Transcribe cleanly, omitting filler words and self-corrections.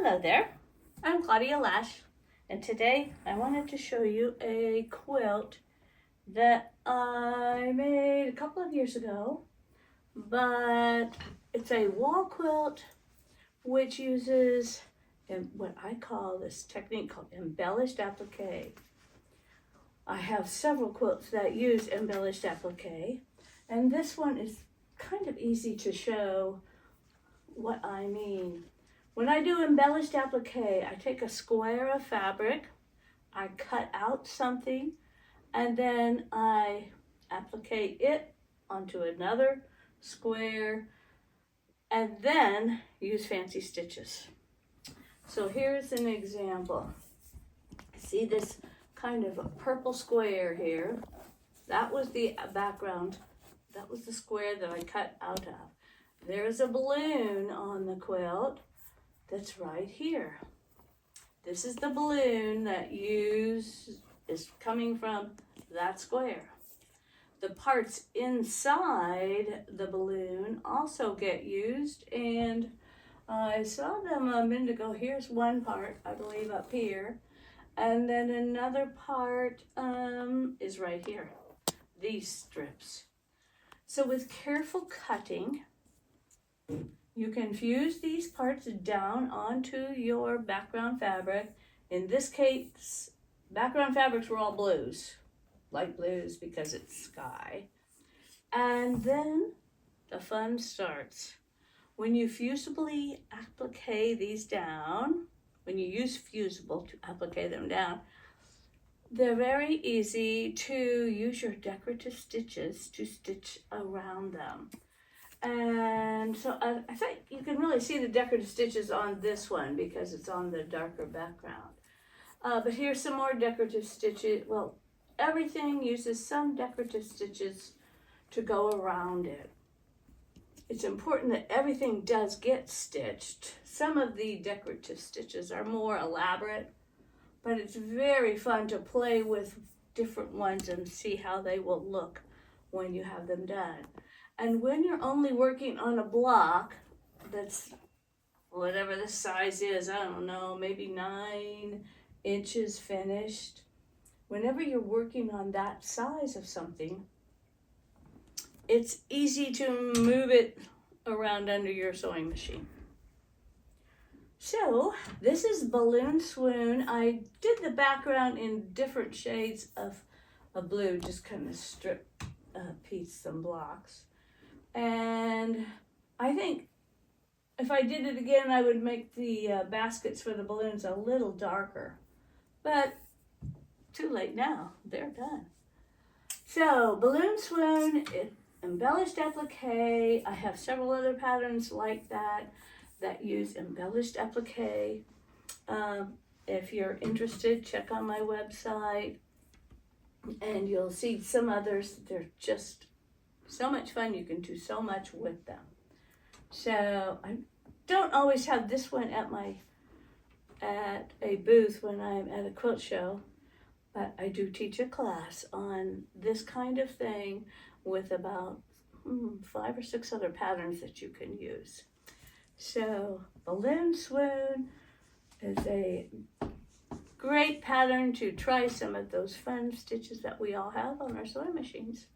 Hello there, I'm Claudia Lash, and today I wanted to show you a quilt that I made a couple of years ago, but it's a wall quilt which uses what I call this technique called Embellished Appliqué. I have several quilts that use Embellished Appliqué, and this one is kind of easy to show what I mean. When I do embellished applique, I take a square of fabric, I cut out something, and then I applique it onto another square, and then use fancy stitches. So here's an example. See this kind of a purple square here? That was the background. That was the square that I cut out of. There's a balloon on the quilt that's right here. This is the balloon that is coming from that square. The parts inside the balloon also get used, and I saw them a minute ago. Here's one part, I believe, up here, and then another part is right here, these strips. So with careful cutting, you can fuse these parts down onto your background fabric. In this case, background fabrics were all blues, light blues because it's sky. And then the fun starts. When you fusibly applique these down, when you use fusible to applique them down, they're very easy to use your decorative stitches to stitch around them. And so I think you can really see the decorative stitches on this one because it's on the darker background. But here's some more decorative stitches. Well, everything uses some decorative stitches to go around it. It's important that everything does get stitched. Some of the decorative stitches are more elaborate, but it's very fun to play with different ones and see how they will look when you have them done. And when you're only working on a block that's whatever the size is, I don't know, maybe 9 inches finished, whenever you're working on that size of something, it's easy to move it around under your sewing machine. So this is Balloon Swoon. I did the background in different shades of blue, just kind of strip piece some blocks. And I think if I did it again, I would make the baskets for the balloons a little darker. But too late now, they're done. So Balloon Swoon, Embellished Applique. I have several other patterns like that use embellished applique. If you're interested, check on my website and you'll see some others. They're just so much fun. You can do so much with them. So I don't always have this one at a booth when I'm at a quilt show, but I do teach a class on this kind of thing with about 5 or 6 other patterns that you can use. So Balloon Swoon is a great pattern to try some of those fun stitches that we all have on our sewing machines.